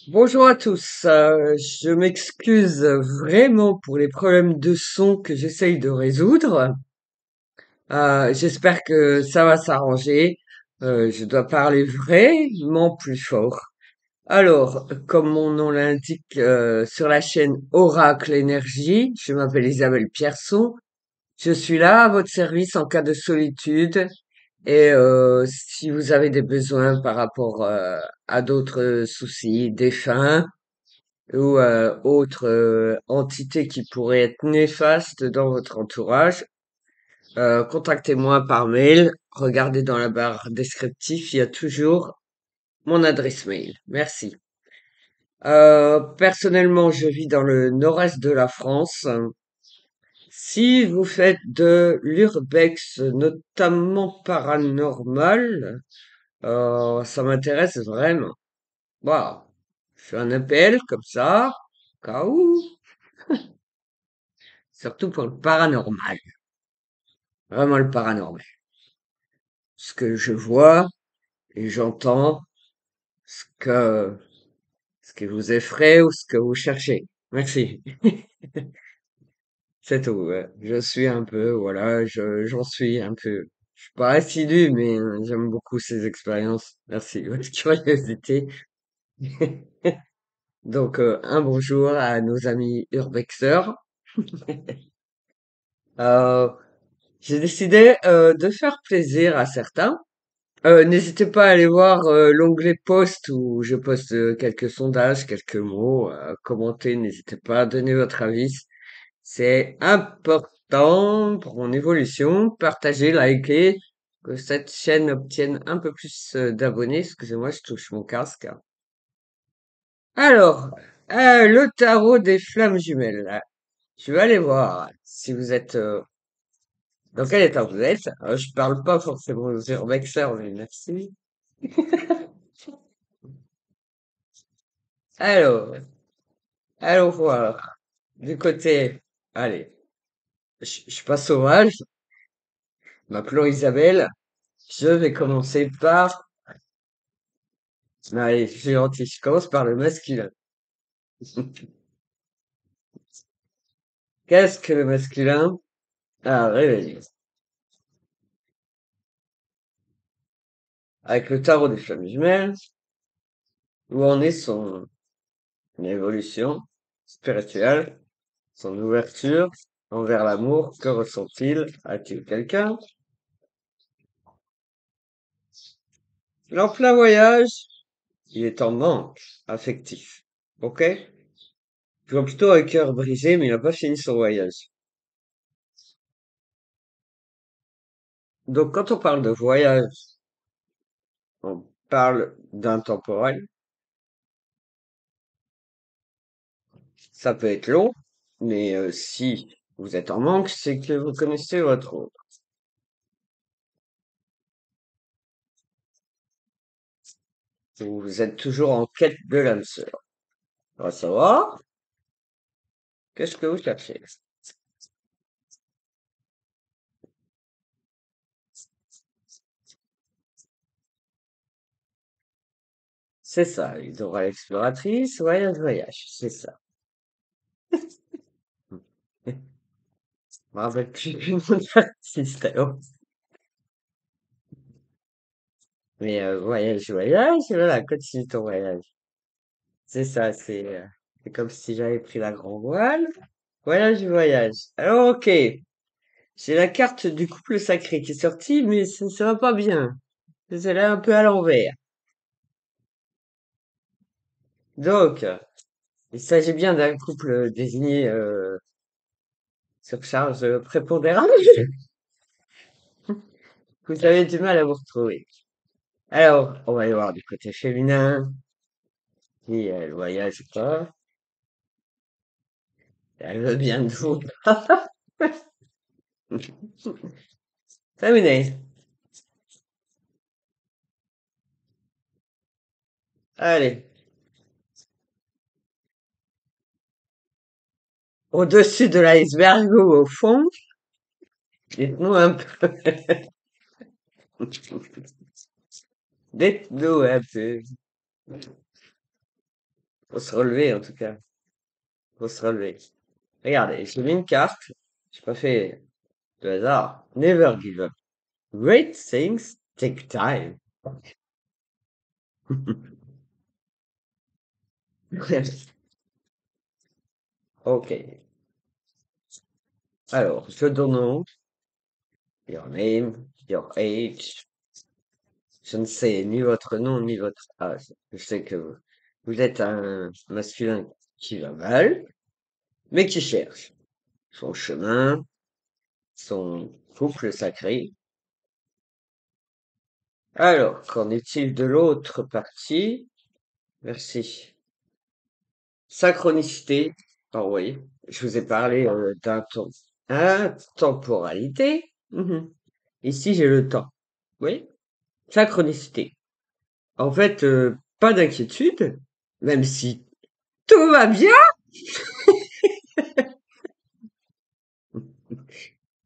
Bonjour à tous, je m'excuse vraiment pour les problèmes de son que j'essaye de résoudre. J'espère que ça va s'arranger. Je dois parler vraiment plus fort. Alors, comme mon nom l'indique, sur la chaîne Oracle Énergie, je m'appelle Isabelle Pierson. Je suis là à votre service en cas de solitude et si vous avez des besoins par rapport à d'autres soucis, défunts ou autre entité qui pourrait être néfaste dans votre entourage, contactez-moi par mail. Regardez dans la barre descriptive, il y a toujours mon adresse mail. Merci. Personnellement, je vis dans le nord-est de la France. Si vous faites de l'urbex, notamment paranormal, ça m'intéresse vraiment. Voilà. Je fais un appel comme ça, au cas où, surtout pour le paranormal. Vraiment le paranormal. Ce que je vois et j'entends, ce que, ce qui vous effraie ou ce que vous cherchez. Merci. C'est tout. Ouais. Je suis un peu, voilà, j'en suis un peu. Je suis pas assidu, mais j'aime beaucoup ces expériences. Merci. Votre curiosité. Donc, un bonjour à nos amis urbexeurs. Euh, j'ai décidé de faire plaisir à certains. N'hésitez pas à aller voir l'onglet post où je poste quelques sondages, quelques mots, commentez, n'hésitez pas à donner votre avis. C'est important pour mon évolution. Partagez, likez, que cette chaîne obtienne un peu plus d'abonnés. Excusez-moi, je touche mon casque. Alors, le tarot des flammes jumelles. Là. Je vais aller voir si vous êtes... dans quel état vous êtes. Je parle pas forcément aux urbexeurs, mais merci. Alors, allons voir. Du côté, allez, je suis pas sauvage, m'appelant Isabelle. Je vais commencer par, allez, je suis gentil, je commence par le masculin. Qu'est-ce que le masculin a révélé? Avec le tarot des flammes jumelles, où en est son évolution spirituelle, son ouverture envers l'amour, que ressent-il? A-t-il quelqu'un? En plein voyage, il est en manque affectif. Ok? Je vois plutôt un cœur brisé, mais il n'a pas fini son voyage. Donc, quand on parle de voyage, on parle d'intemporel. Ça peut être long, mais si vous êtes en manque, c'est que vous connaissez votre autre. Vous êtes toujours en quête de l'âme sœur. On va savoir, qu'est-ce que vous cherchez? C'est ça, ils aura l'exploratrice, voyage, voyage, c'est ça. Je me rappelle plus du nom de l'artiste, alors. Mais voyage, voyage, voilà, continue ton voyage. C'est ça, c'est comme si j'avais pris la grande voile. Voyage, voyage. Alors, ok. J'ai la carte du couple sacré qui est sortie, mais ça va pas bien. C'est là un peu à l'envers. Donc, il s'agit bien d'un couple désigné sur charge prépondérante. Vous avez du mal à vous retrouver. Alors, on va y voir du côté féminin, si elle voyage ou pas. Elle veut bien de vous. Féminin. Allez. Au-dessus de l'iceberg ou au fond, dites-nous un peu. Dites-nous un peu. Faut se relever, en tout cas. Faut se relever. Regardez, j'ai mis une carte. J'ai pas fait de hasard. Never give up. Great things take time. Ok. Alors, je donne nom, your name, your age. Je ne sais ni votre nom ni votre âge. Je sais que vous êtes un masculin qui va mal, mais qui cherche son chemin, son couple sacré. Alors, qu'en est-il de l'autre partie? Merci. Synchronicité. Ah oui, je vous ai parlé d'un temps. Intemporalité. Mhm. Ici, j'ai le temps. Oui. Synchronicité. En fait, pas d'inquiétude, même si tout va bien,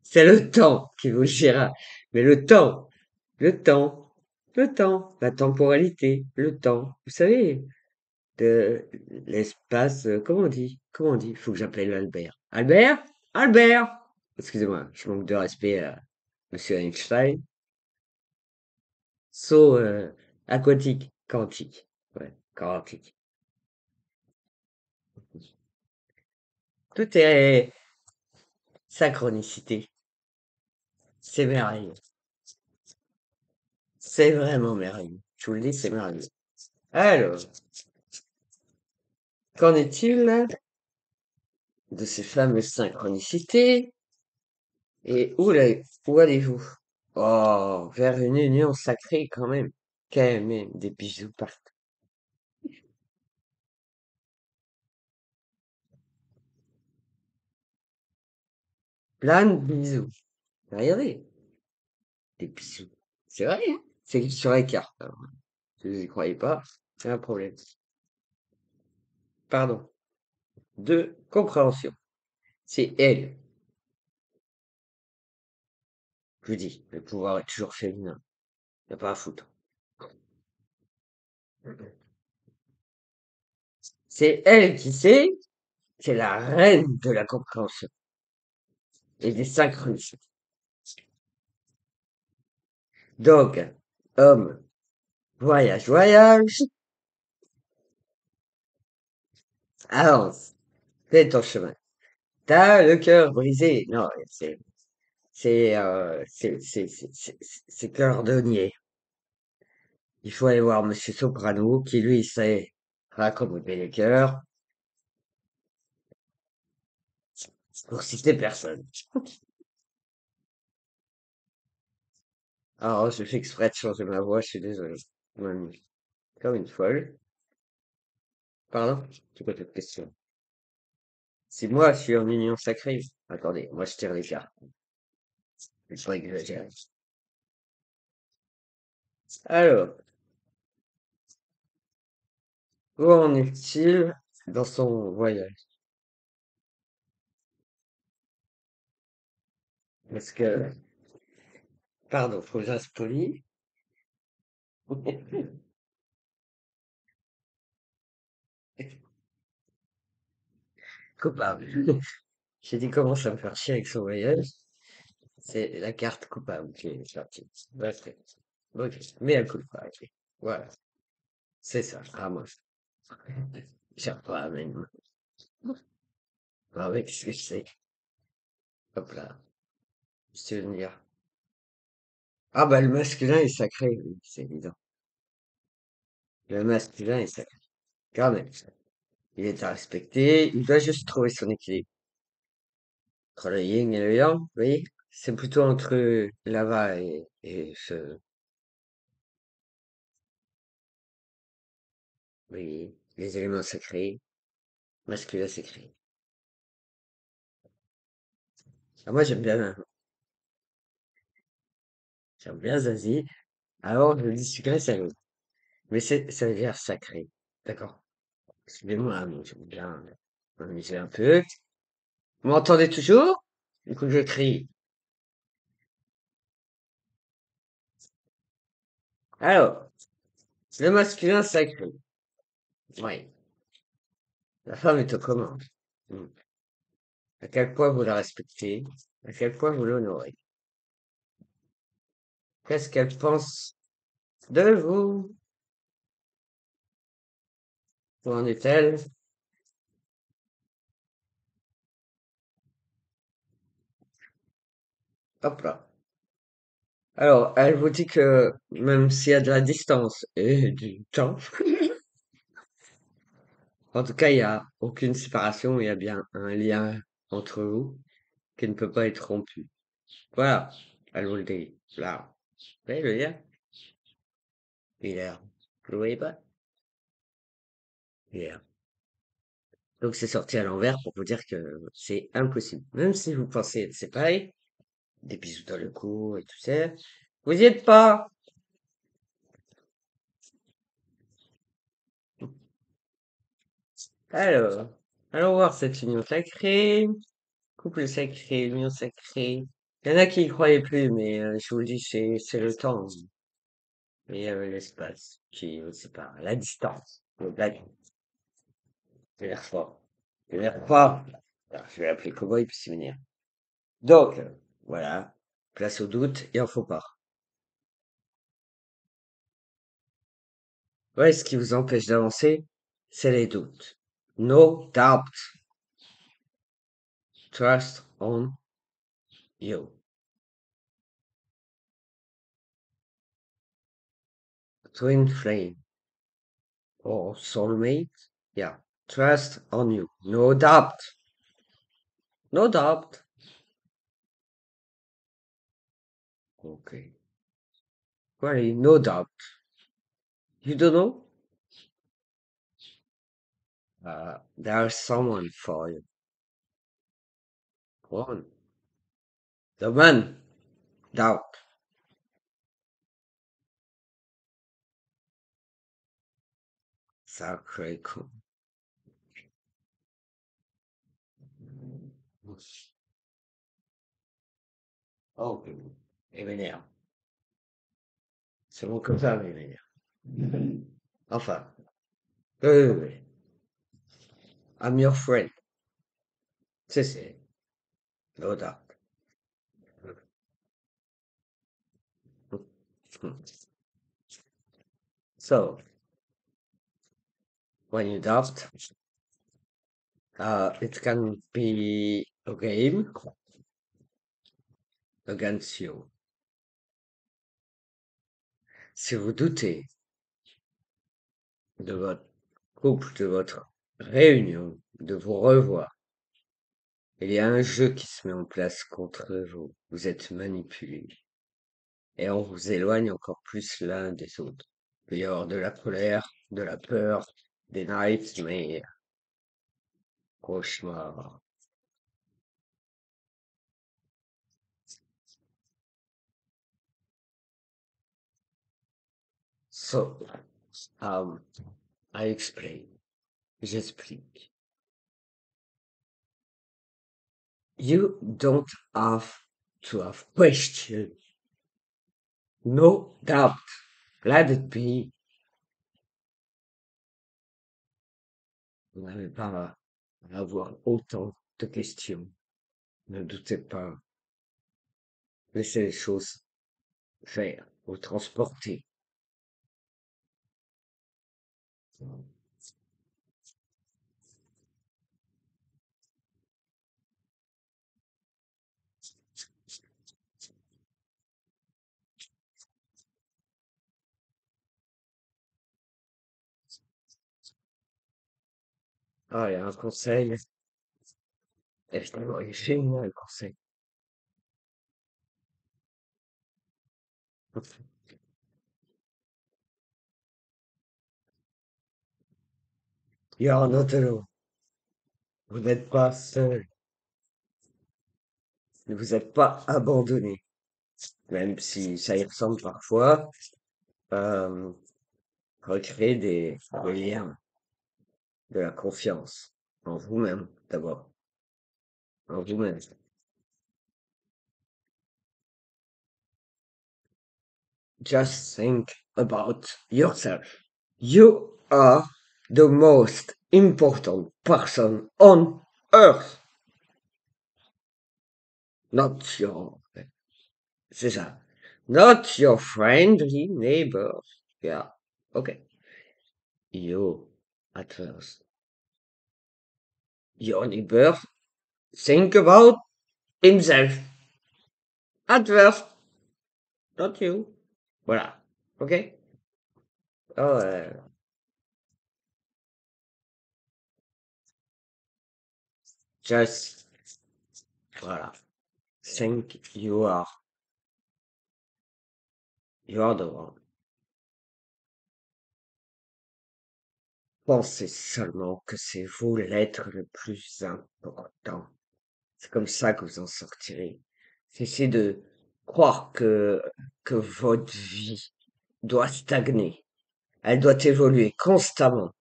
c'est le temps qui vous le dira. Mais le temps, le temps, la temporalité, le temps. Vous savez, de l'espace, comment on dit? Comment on dit? Faut que j'appelle Albert. Albert? Albert! Excusez-moi, je manque de respect à Monsieur Einstein. Saut aquatique, quantique. Ouais, quantique. Tout est synchronicité. C'est merveilleux. C'est vraiment merveilleux. Je vous le dis, c'est merveilleux. Alors, qu'en est-il de ces fameuses synchronicités? Et où allez-vous? Oh, vers une union sacrée quand même. Quand même, des bisous partout. Plein de bisous. Regardez, des bisous. C'est vrai, hein? C'est sur la carte. Alors, si vous y croyez pas, c'est un problème. Pardon. De compréhension. C'est elle. Je vous dis, le pouvoir est toujours féminin. Y a pas à foutre. C'est elle qui sait, c'est la reine de la compréhension et des synchronicités. Donc, homme, voyage, voyage, avance, fais ton chemin. T'as le cœur brisé. Non, c'est cordonnier. Il faut aller voir Monsieur Soprano, qui lui sait raccommoder les cœurs, pour citer personne. Alors, je fais exprès de changer ma voix, je suis désolé. Même comme une folle. Pardon? C'est quoi cette question? Si moi, je suis en union sacrée. Attendez, moi, je tire les cartes. Il faut exagérer. Alors, où en est-il dans son voyage? Parce que, pardon, faut que je reste poli. Coupable. J'ai dit commence à me faire chier avec son voyage. C'est la carte coupable qui est sortie. Ok. Ok. Mais un coup pas. Ok. Voilà. C'est ça. Ah, moi. J'ai pas même. Avec ce que c'est. Hop là. Souvenir. Ah, bah, le masculin est sacré, oui, c'est évident. Le masculin est sacré. Quand même. Il est à respecter. Il doit juste trouver son équilibre. Entre le yin et le yang, vous voyez? C'est plutôt entre là-bas et ce, oui, les éléments sacrés, masculin sacré. Ah, moi, j'aime bien Zazie. Alors, je dis sucré salé. Mais ça veut dire sacré. D'accord. Excusez-moi, mais j'aime bien m'amuser un peu. Vous m'entendez toujours? Du coup, je crie. Alors, le masculin sacré. Oui. La femme est aux commandes. Hmm. À quel point vous la respectez? À quel point vous l'honorez? Qu'est-ce qu'elle pense de vous? Où en est-elle? Hop là. Alors, elle vous dit que même s'il y a de la distance et du temps, en tout cas, il y a aucune séparation, il y a bien un lien entre vous qui ne peut pas être rompu. Voilà, elle vous le dit. Là, vous voyez le lien? Il est là. Vous le voyez pas? Il est là. Donc c'est sorti à l'envers pour vous dire que c'est impossible. Même si vous pensez être séparés, des bisous dans le cou et tout ça, vous y êtes pas. Alors, allons voir cette union sacrée. Couple sacré, union sacrée. Il y en a qui y croyaient plus, mais je vous le dis, c'est le temps et l'espace qui vous sépare, la distance. Donc là, je vais l'air fort. Je vais l'air fort. Alors, je vais l'appeler Cowboy puis s'y venir. Donc, voilà. Place au doute, il en faut pas. Ouais, ce qui vous empêche d'avancer, c'est les doutes. No doubt. Trust on you. Twin flame or soulmate. Yeah. Trust on you. No doubt. No doubt. Okay. Really, no doubt. You don't know? There's someone for you. One. The man. Doubt. Sacré con. Oh, il m'énerve. C'est mon copain, mais il m'énerve. Enfin. Oui, oui, oui. I'm your friend. C'est. No doubt. So, when you doubt, it can be a game against you. Si vous doutez de votre couple, de votre réunion, de vous revoir, il y a un jeu qui se met en place contre vous. Vous êtes manipulé et on vous éloigne encore plus l'un des autres. Il peut y avoir de la colère, de la peur, des nightmares, cauchemars. So, um, I explain. J'explique. You don't have to have questions. No doubt. Let it be. Vous n'avez pas à avoir autant de questions. Ne doutez pas. Laissez les choses faire ou transporter. Ah, il y a un conseil. Évidemment, il est génial, le conseil. You are not alone. Vous n'êtes pas seul. Ne vous êtes pas abandonné. Même si ça y ressemble parfois. Euh, recréer des liens, de la confiance en vous-même, d'abord. En vous-même. Just think about yourself. You are the most important person on earth. Not your, c'est ça. Not your friendly neighbor. Yeah. Okay. You, at first. Your neighbor, think about himself. At first. Not you. Voilà. Okay? Oh, just, voilà. Think you are the one. Pensez seulement que c'est vous l'être le plus important. C'est comme ça que vous en sortirez. Cessez de croire que votre vie doit stagner. Elle doit évoluer constamment.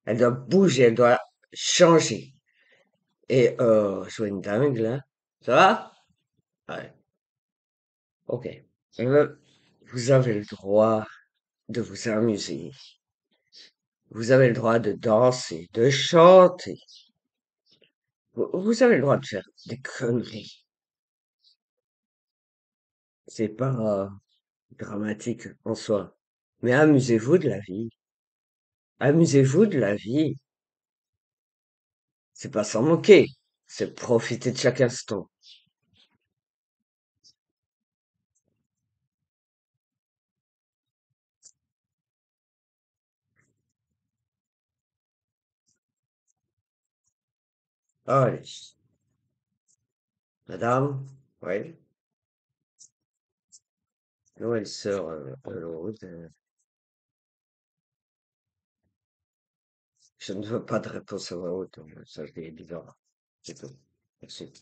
Elle doit bouger, elle doit changer. Et je vois une dingue là. Ça va? Ouais. Ok. Euh, vous avez le droit de vous amuser. Vous avez le droit de danser, de chanter. Vous avez le droit de faire des conneries. C'est pas dramatique en soi. Mais amusez-vous de la vie. Amusez-vous de la vie. C'est pas s'en moquer. C'est profiter de chaque instant. Allez. Madame? Oui. Non, elle sort à l'autre. Je ne veux pas de réponse à voix haute. Ça, c'est bizarre. C'est tout. Merci.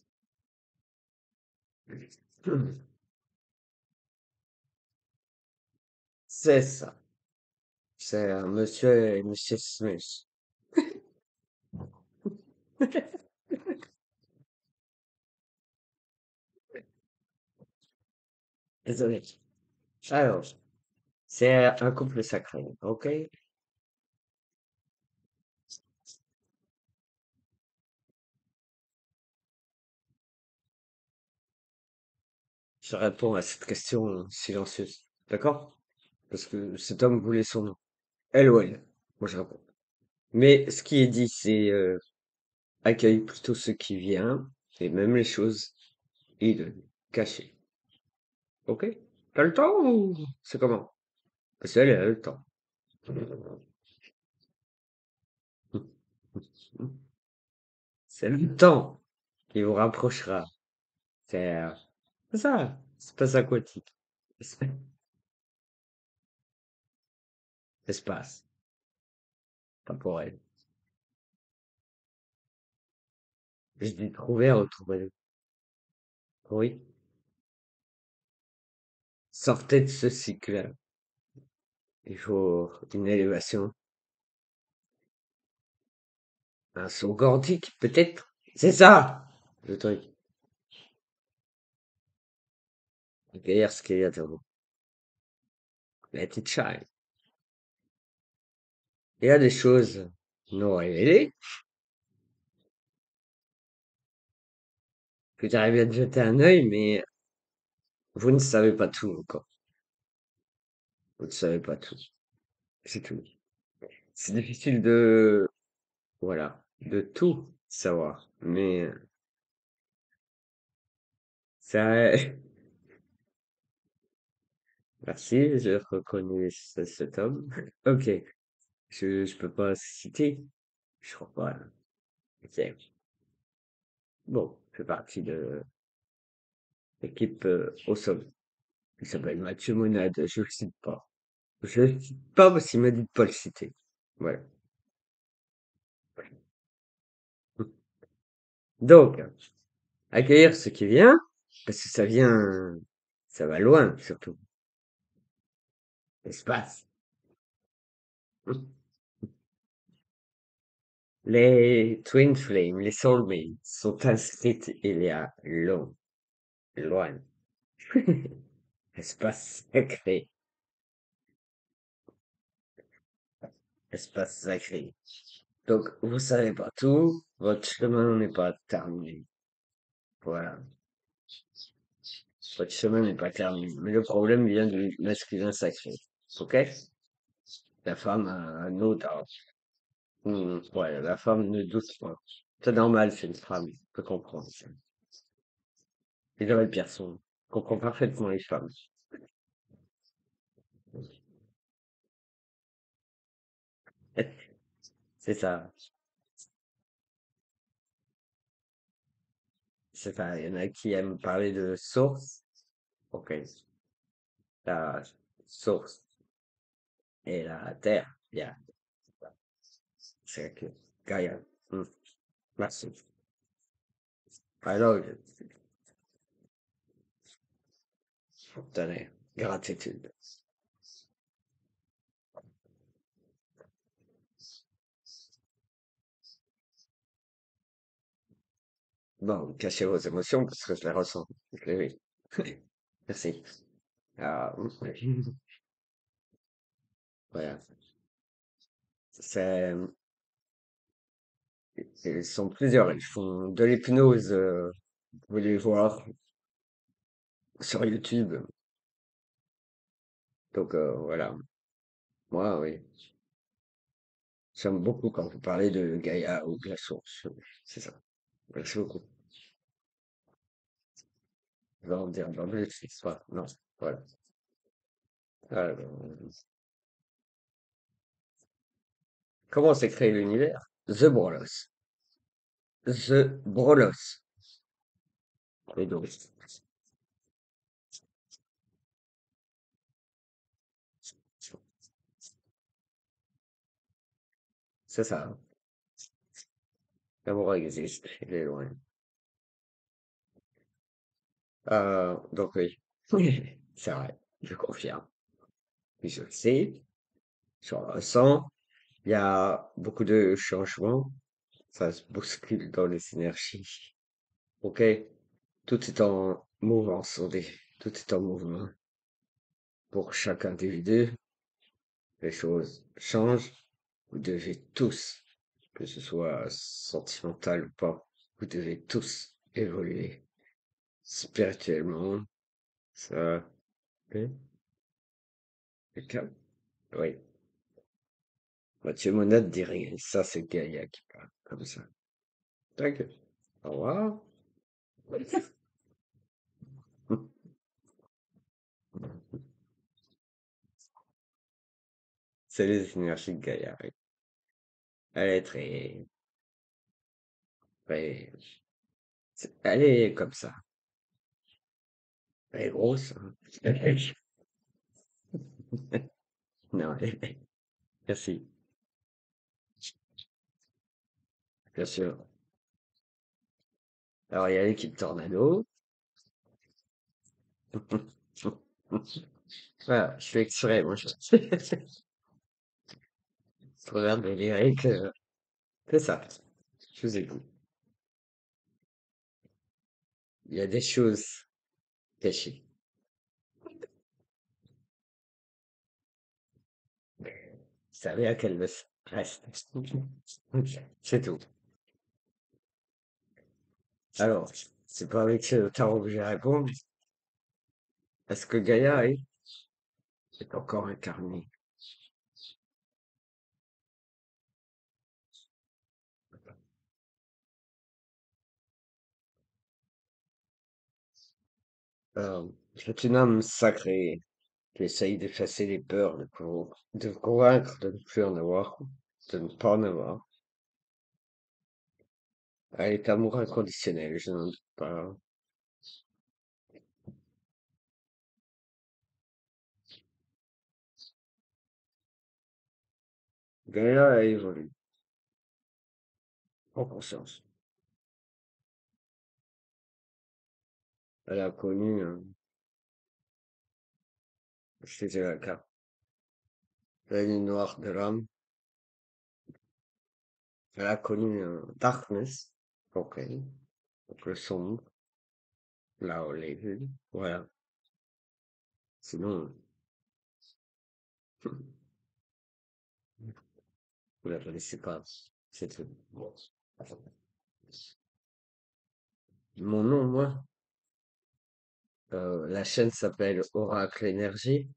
C'est ça. C'est monsieur et monsieur Smith. Désolé. Alors, c'est un couple sacré, ok? Je réponds à cette question silencieuse, d'accord? Parce que cet homme voulait son nom. Elle ou elle. Moi, je réponds. Mais ce qui est dit, c'est accueille plutôt ce qui vient, et même les choses hidden, cachées. Ok? T'as le temps ou c'est comment? Parce qu'elle, elle a le temps. C'est le temps qui vous rapprochera. C'est ça. Espace aquatique. Esp- Espace. Pas pour elle. Je dis trouver, retrouver. Oui. Sortez de ce cycle. Il faut une élévation. Un saut quantique, peut-être. C'est ça, le truc. Accueillir ce qu'il y a devant vous. Let it shine. Il y a des choses non révélées que tu arrives à te jeter un œil, mais vous ne savez pas tout encore. Vous ne savez pas tout. C'est tout. C'est difficile de, voilà, de tout savoir. Mais ça, merci, je reconnais cet homme. Ok, je peux pas citer. Je crois pas. Ok. Bon, je fais partie de l'équipe au sommet. Il s'appelle Mathieu Monade. Je le cite pas. Je le cite pas parce qu'il m'a dit de pas le citer. Voilà. Donc, accueillir ce qui vient, parce que ça vient, ça va loin, surtout. L'espace. Les Twin Flames, les Soulmates, sont inscrites il y a loin. Espace sacré. espace sacré. Donc, vous savez pas tout, votre chemin n'est pas terminé. Voilà, votre chemin n'est pas terminé. Mais le problème vient du masculin sacré. Ok? La femme a un autre. Ouais, la femme ne doute pas. C'est normal, c'est une femme. Je peux comprendre ça. Les vraies personnes. Je comprends parfaitement les femmes. C'est ça. C'est ça. Il y en a qui aiment parler de source. Ok. La source et la terre. Bien. C'est que Gaïa. Hmm. Merci. Alors, tenez, gratitude. Bon, cachez vos émotions parce que je les ressens. Je les vis. Merci. Ah, voilà. C'est, ils sont plusieurs. Ils font de l'hypnose. Vous pouvez les voir sur YouTube. Donc, voilà. Moi, oui. J'aime beaucoup quand vous parlez de Gaïa ou de la source. C'est ça. Merci beaucoup. Je vais en dire dans le histoire. Non. Voilà. Alors, comment s'est créé l'univers? The Brolos. The Brolos. Et donc, c'est ça, hein. L'amour existe, il est loin. Donc oui. Oui, c'est vrai, je confirme. Puis je le sais, je le ressens. Il y a beaucoup de changements. Ça se bouscule dans les énergies. Ok? Tout est en mouvance, on dit. Tout est en mouvement. Pour chaque individu, les choses changent. Vous devez tous, que ce soit sentimental ou pas, vous devez tous évoluer spirituellement. Ça, oui, quelqu'un? Oui. Mathieu Monade dit rien. Ça, c'est Gaïa qui parle comme ça. T'inquiète. Au revoir. C'est les énergies de Gaïa, oui. Elle est très, elle est comme ça. Elle est grosse, hein. Non, merci. Bien sûr. Alors, il y a l'équipe Tornado. Voilà, je fais exprès, moi. Je regarde les lyriques. C'est ça. Je vous écoute. Il y a des choses cachées. Vous savez à quelle me reste. C'est tout. Alors, c'est pas avec ce tarot que je vais répondre. Est-ce que Gaïa est encore incarnée? C'est une âme sacrée qui essaye d'effacer les peurs, de vous convaincre de ne plus en avoir, de ne pas en avoir. Elle est amour inconditionnel, je n'en doute pas. Gaïa a évolué en conscience. Elle a connu, je te dirais la carte, la ligne noire de l'âme. Elle a connu darkness, ok, donc le sombre, là où les vides, voilà. Sinon, Vous la connaissez pas. C'est tout. Bon. Mon nom, moi, la chaîne s'appelle Oracle Énergie.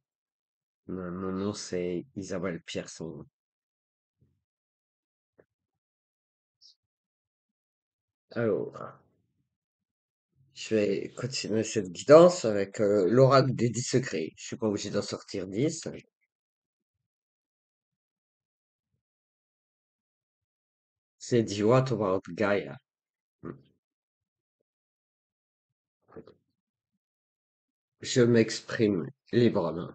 Mon nom, c'est Isabelle Pierson. Alors, je vais continuer cette guidance avec l'oracle des 10 secrets. Je suis pas obligé d'en sortir 10. C'est dit what about Gaia? Hmm. Je m'exprime librement.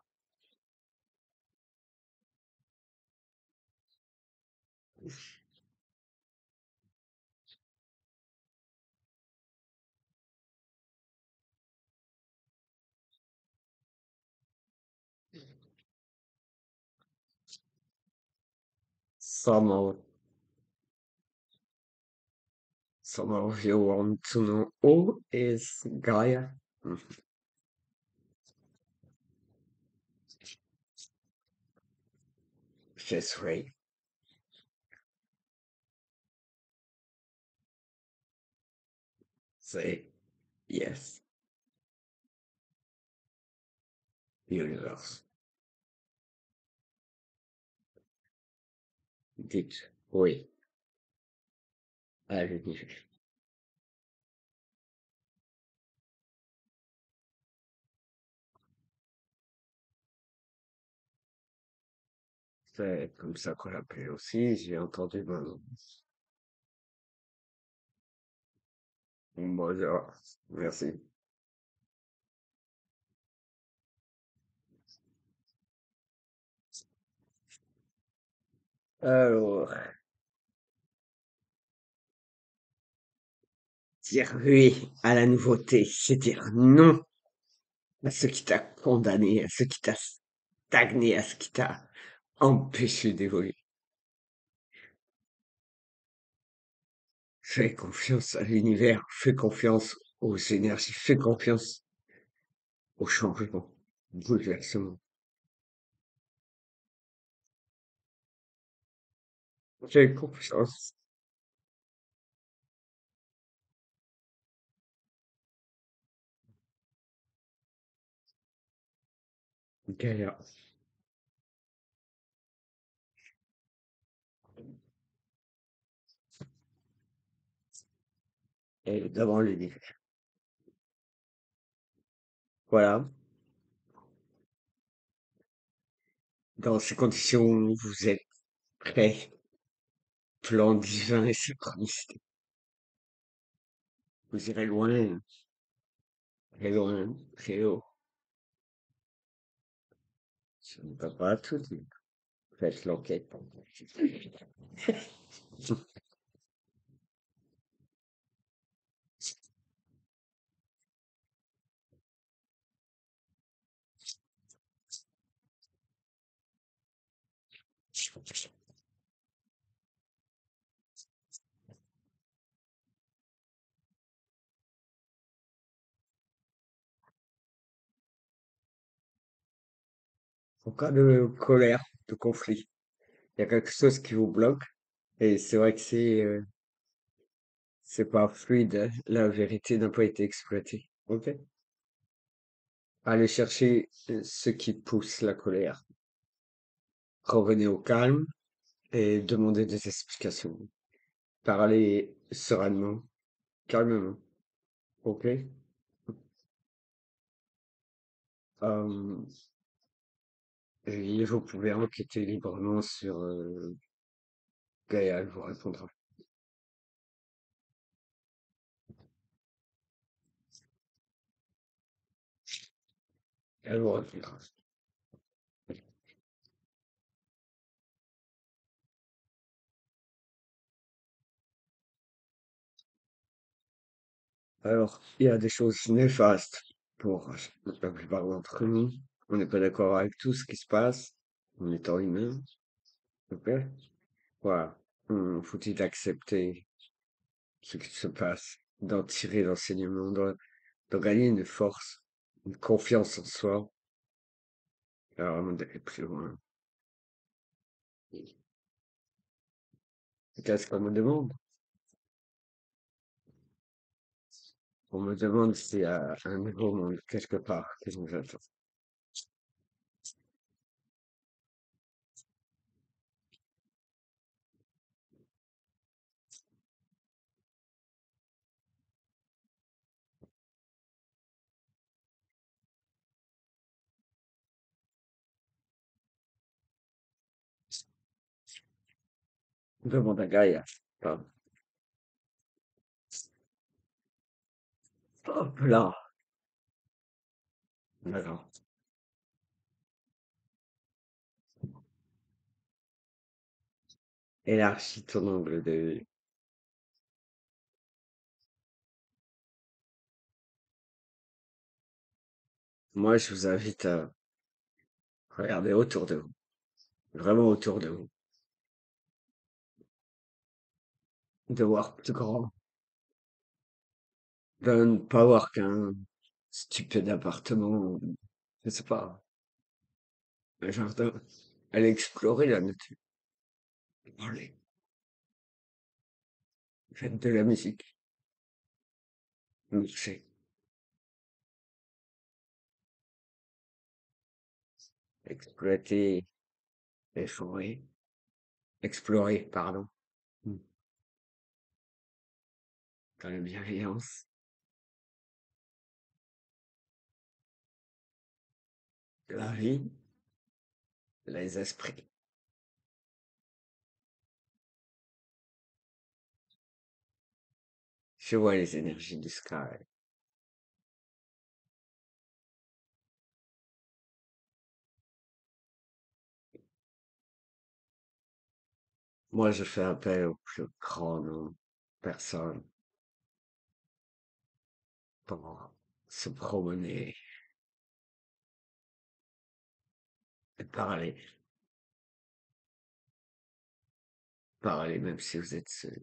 Some of, some of you want to know who is Gaia? Hmm. Just wait. Say yes, universe. Dites oui à l'univers. C'est comme ça qu'on l'appelle aussi, j'ai entendu mon nom. Bonjour, merci. Alors, dire oui à la nouveauté, c'est dire non à ce qui t'a condamné, à ce qui t'a stagné, à ce qui t'a empêché d'évoluer. Fais confiance à l'univers, fais confiance aux énergies, fais confiance au changement, au bouleversement. Fais confiance. Gaïa, et devant l'univers. Voilà. Dans ces conditions, vous êtes prêts. Plan divin et synchronicité. Vous irez loin, très haut. Je ne peux pas tout dire. Faites l'enquête. En cas de colère, de conflit, il y a quelque chose qui vous bloque. Et c'est vrai que c'est pas fluide. La vérité n'a pas été exploitée. Ok? Allez chercher ce qui pousse la colère. Revenez au calme et demandez des explications. Parlez sereinement, calmement. Ok? Euh, et vous pouvez enquêter librement sur Gaïa, elle vous répondra. Elle vous répondra. Alors, il y a des choses néfastes pour la plupart d'entre nous. On n'est pas d'accord avec tout ce qui se passe en étant humain. Ok? Voilà. Faut-il accepter ce qui se passe, d'en tirer l'enseignement, d'en gagner une force, une confiance en soi, alors vraiment d'aller plus loin. Qu'est-ce qu'on me demande? On me demande s'il y a un nouveau monde quelque part qui nous attend. Demande à Gaïa. Pardon. Hop là. D'accord. Élargis ton angle de vue. Moi, je vous invite à regarder autour de vous. Vraiment autour de vous. De voir plus grand. De ne pas voir qu'un stupide appartement. Je sais pas. Un jardin. Aller explorer la nature. Parler. Faites de la musique. Marcher. Exploiter les forêts. Explorer, pardon. Hmm. Dans la bienveillance. La vie. Les esprits. Je vois les énergies du sky. Moi, je fais appel au plus grand nombre de personnes pour se promener et parler. Parler même si vous êtes seul.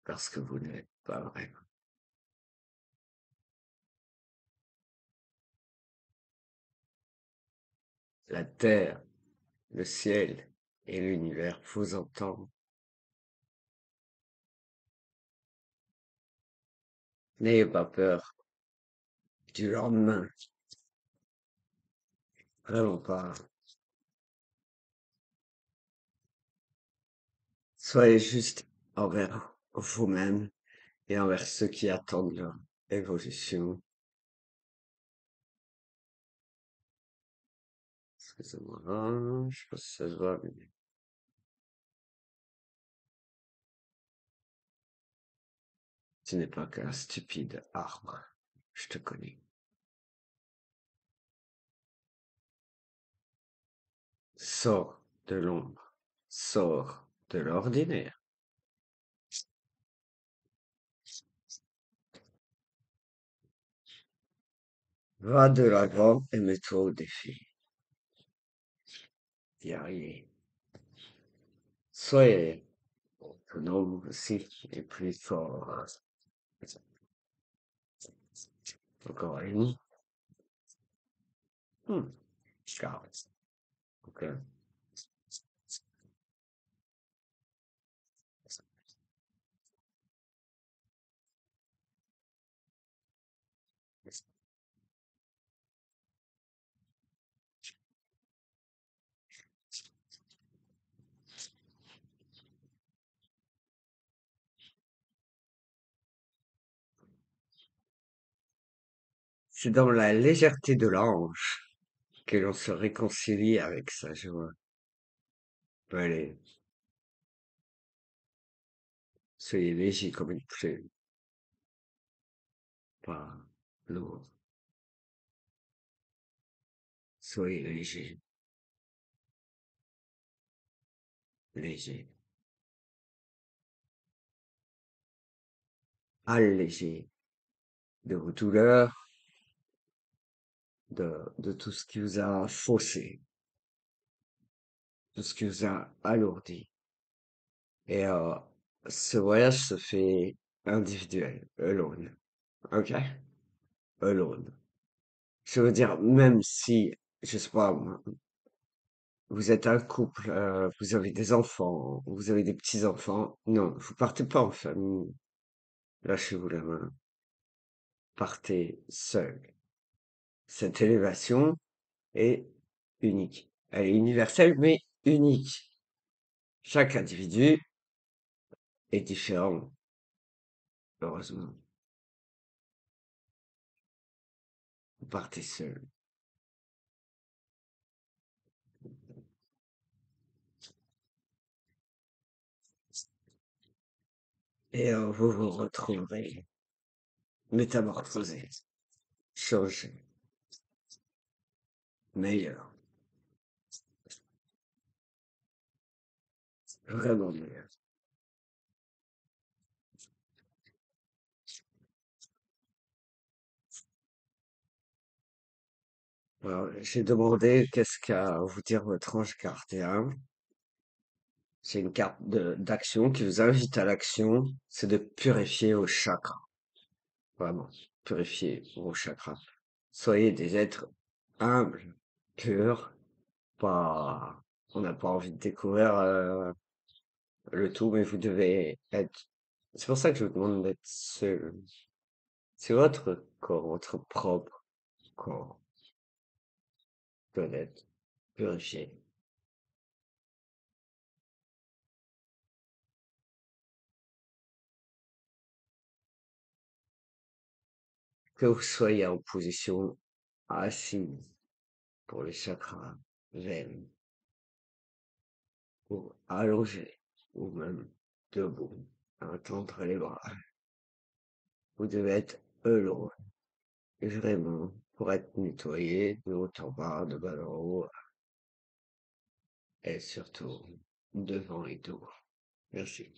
Parce que vous n'êtes pas vrai. La terre, le ciel et l'univers vous entendent. N'ayez pas peur du lendemain. Vraiment pas. Soyez juste envers vous-même et envers ceux qui attendent leur évolution. Excusez-moi, je sais pas si ça se voit, mais tu n'es pas qu'un stupide arbre. Je te connais. Sors de l'ombre. Sors de l'ordinaire. Va de l'avant et mets-toi au défi. D'y arriver. Soyez autonome aussi et plus fort. Encore une. Hmm. Carré. Ok. C'est dans la légèreté de l'ange que l'on se réconcilie avec sa joie. Allez, soyez léger comme une plume, pas lourd. Soyez léger, léger, allégé de vos douleurs, de tout ce qui vous a faussé, tout ce qui vous a alourdi. Et ce voyage se fait individuel, alone. Ok? Alone. Je veux dire, même si, je sais pas, moi, vous êtes un couple, vous avez des enfants, vous avez des petits-enfants. Non, vous partez pas en famille. Lâchez-vous la main. Partez seul. Cette élévation est unique. Elle est universelle, mais unique. Chaque individu est différent, heureusement. Vous partez seul. Et vous vous retrouverez métamorphosé, changé, meilleur, vraiment meilleur. Alors, j'ai demandé qu'est-ce qu'a vous dire votre ange gardien. C'est une carte d'action qui vous invite à l'action. C'est de purifier vos chakras. Vraiment. Purifier vos chakras. Soyez des êtres humbles, purs, pas, on n'a pas envie de découvrir, le tout, mais vous devez être, c'est pour ça que je vous demande d'être seul. C'est votre corps, votre propre corps, doit être purifié. Que vous soyez en position assise pour les chakras veines, ou allongé, ou même debout, à tendre les bras. Vous devez être heureux, vraiment, pour être nettoyé de haut en bas, de bas en haut, et surtout devant et tout. Merci.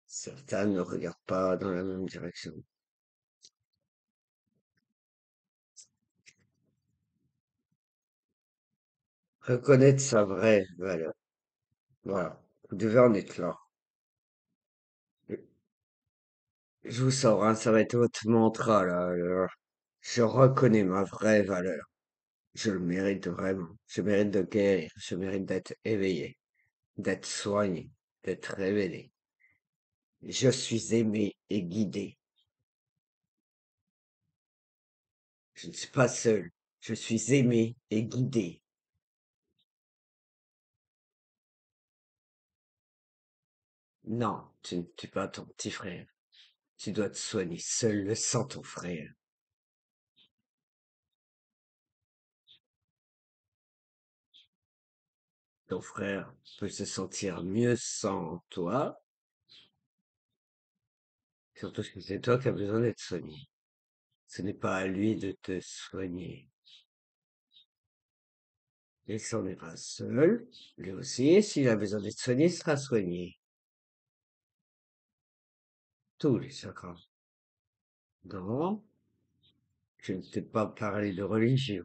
Certains ne regardent pas dans la même direction. Reconnaître sa vraie valeur. Voilà. Vous devez en être là. Je vous sors, hein, ça va être votre mantra, là. Je reconnais ma vraie valeur. Je le mérite vraiment. Je mérite de guérir. Je mérite d'être éveillé, d'être soigné, d'être révélé. Je suis aimé et guidé. Je ne suis pas seul. Je suis aimé et guidé. Non, tu ne tues pas ton petit frère. Tu dois te soigner seul le sang ton frère. Ton frère peut se sentir mieux sans toi, surtout que c'est toi qui as besoin d'être soigné. Ce n'est pas à lui de te soigner. Il s'en ira seul. Lui aussi, s'il a besoin d'être soigné, il sera soigné. Tous les chakras. Non, je ne t'ai pas parlé de religion,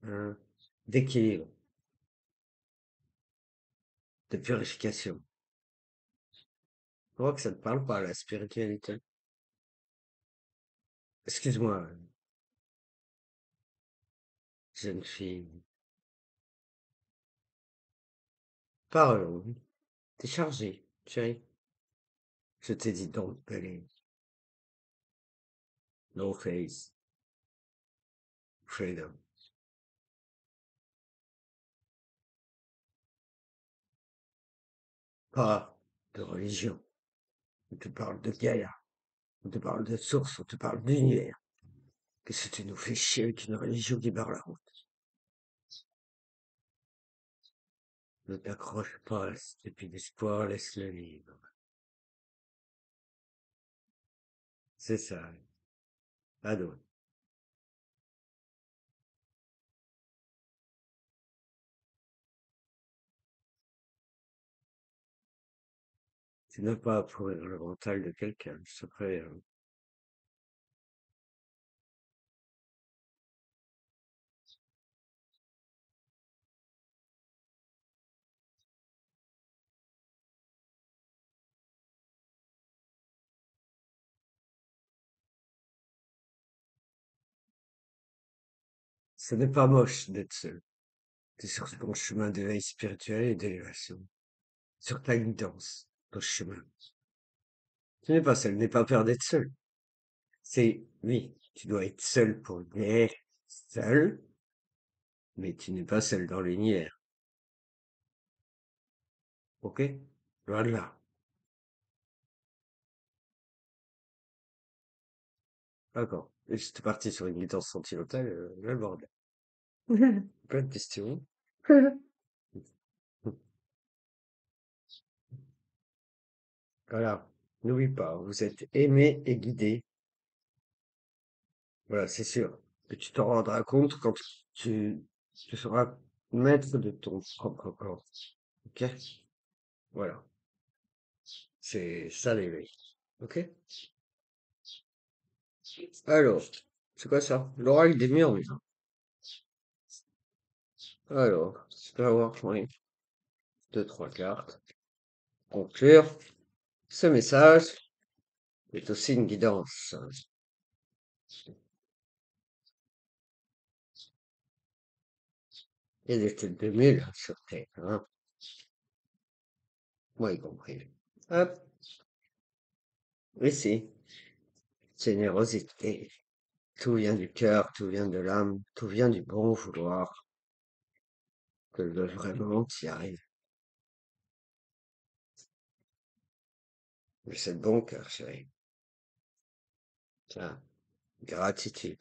hein, d'équilibre, de purification. Je crois que ça ne te parle pas, la spiritualité. Excuse-moi, jeune fille. Parlons. T'es chargée, chérie. Je t'ai dit donc, allez, no face, freedom. Pas de religion. On te parle de Gaïa. On te parle de source. On te parle d'univers. Qu'est-ce que tu nous fais chier avec une religion qui barre la route? Ne t'accroche pas à cette épine d'espoir, laisse-le libre. C'est ça. Ado. Tu n'as pas à pourrir le mental de quelqu'un, je te préviens. Ce n'est pas moche d'être seul. T'es sur ton chemin d'éveil spirituel et d'élévation. Sur ta guidance, ton chemin. Tu n'es pas seul, n'aie pas peur d'être seul. Oui, tu dois être seul pour être seul, mais tu n'es pas seul dans l'univers. Ok? Loin de là. D'accord. Et j'étais parti sur une guidance sentimentale, le bordel. Plein de questions. Voilà. N'oublie pas, vous êtes aimé et guidé. Voilà, c'est sûr. Et tu t'en rendras compte quand tu seras maître de ton propre corps. Ok? Voilà. C'est ça l'éveil. Ok? Alors, c'est quoi ça? L'oracle des murs. Alors, je peux avoir, oui, deux, trois cartes. Conclure. Ce message est aussi une guidance. Il y a des têtes de mule sur Terre, hein. Moi y compris. Hop, ici, générosité. Tout vient du cœur, tout vient de l'âme, tout vient du bon vouloir. Que vraiment t'y arrives. Mais c'est le bon cœur, chérie. Tiens, gratitude.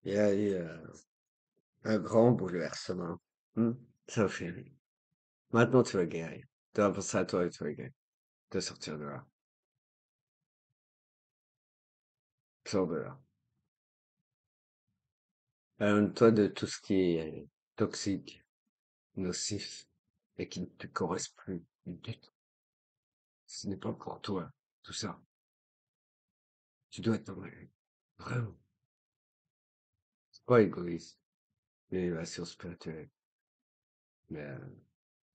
Il y a eu un grand bouleversement. Hmm, ça fait rire. Maintenant, tu vas guérir. Tu vas penser à toi et tu vas guérir. De sortir de là. Sors de là. Éloigne-toi de tout ce qui est toxique, nocif et qui ne te correspond plus du tout. Ce n'est pas pour toi, tout ça. Tu dois t'en aller. Vraiment. C'est pas égoïste. L'élévation spirituelle. Mais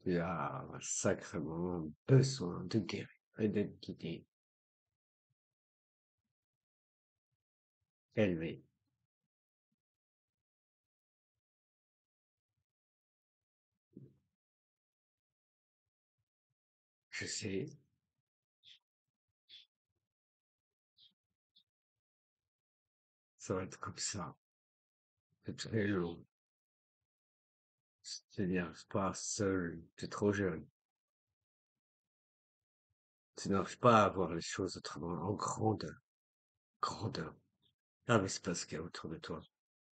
tu as sacrément besoin de guérir et d'être guidé, élevé. Je sais, ça va être comme ça. C'est très long. C'est-à-dire, pas seul. Tu es trop jeune. Tu n'arrives pas à voir les choses autrement, en grandeur. Grandeur. Ah, mais c'est pas ce qu'il y a autour de toi.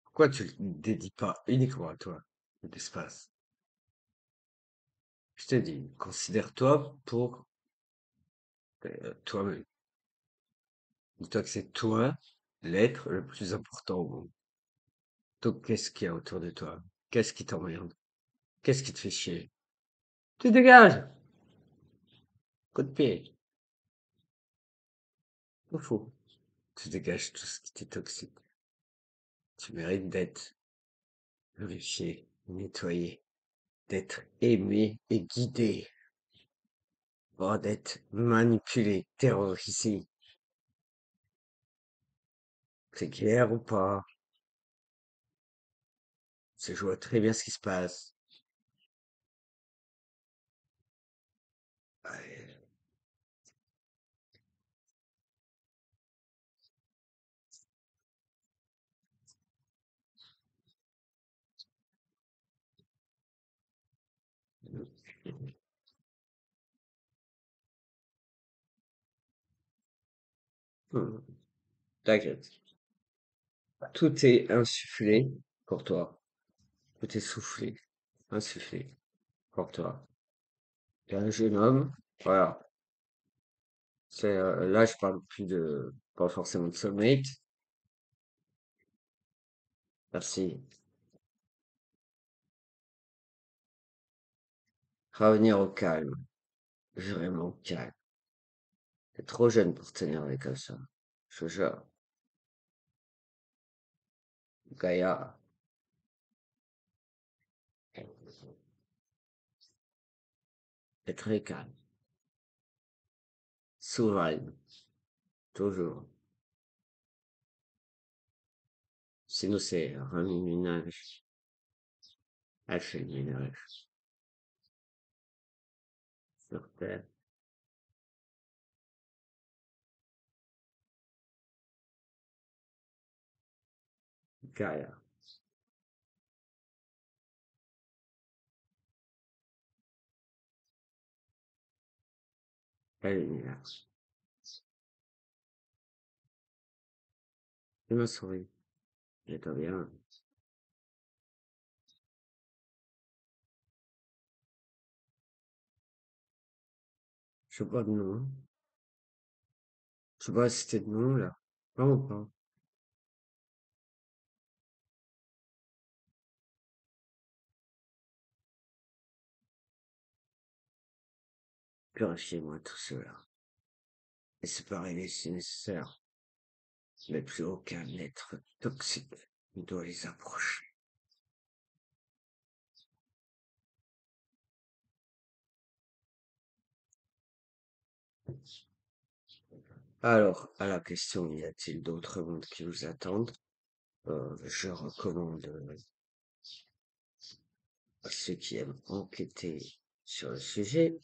Pourquoi tu ne dédies pas uniquement à toi l'espace? Je te dis, considère-toi pour toi-même. Dis-toi que c'est toi l'être le plus important au monde. Donc, qu'est-ce qu'il y a autour de toi? Qu'est-ce qui t'emmerde? Qu'est-ce qui te fait chier? Tu dégages! Coup de pied. Au faux. Tu dégages tout ce qui t'est toxique. Tu mérites d'être purifié, nettoyé, d'être aimé et guidé, pas d'être manipulé, terrorisé. C'est clair ou pas? Je vois très bien ce qui se passe. Ouais. Hmm, t'inquiète. Tout est insufflé pour toi. Tout est soufflé, insufflé pour toi. T'es un jeune homme, voilà. Là, je parle plus de, pas forcément de soulmate. Merci. Revenir au calme, vraiment calme. T'es trop jeune pour tenir avec ça. Je te jure. Gaïa est très calme, souveraine, toujours. Sinon, c'est remue-ménage. Elle fait le ménage sur Terre. Gaïa, elle est lumière. Et ma souris, j'étais bien. Je sais pas de nom. Je sais pas si c'était de nom, là. Vraiment pas. Purifiez-moi tout cela. Et séparez-les si nécessaire. Mais plus aucun être toxique ne doit les approcher. Alors, à la question, y a-t-il d'autres mondes qui vous attendent? Je recommande à ceux qui aiment enquêter sur le sujet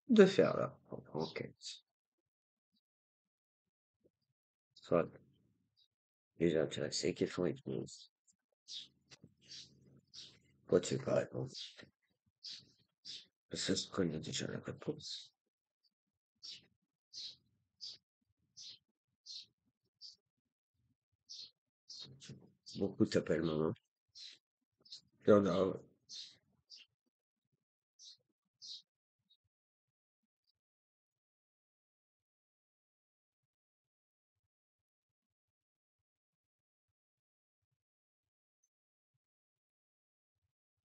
de faire leur propre enquête. Soit les intéressés qui font hypnose. Toi, tu veux pas répondre. Parce que je connais déjà la réponse. Beaucoup t'appellent maman. Il y en a,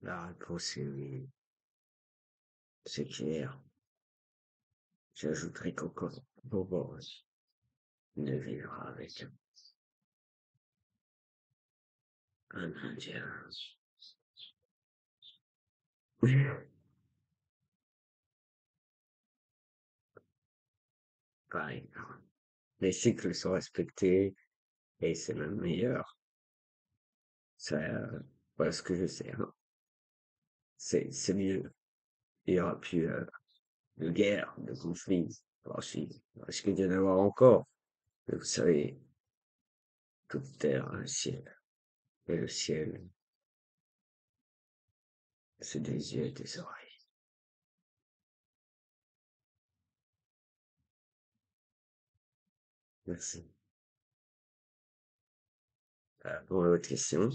la réponse est oui. C'est clair. J'ajouterai qu'encore Bobo ne vivra avec un Indien. Pareil. Les cycles sont respectés et c'est même meilleur. Ça, voilà ce que je sais, hein. C'est mieux. Il y aura plus de guerre, de conflits. Alors, si, est-ce qu'il y en avoir encore? Mais vous savez, toute terre a un ciel. Et le ciel, c'est des yeux et des oreilles. Merci. Pour votre question,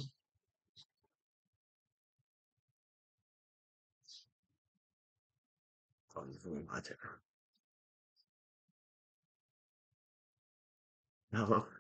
vous me ratez. Au revoir.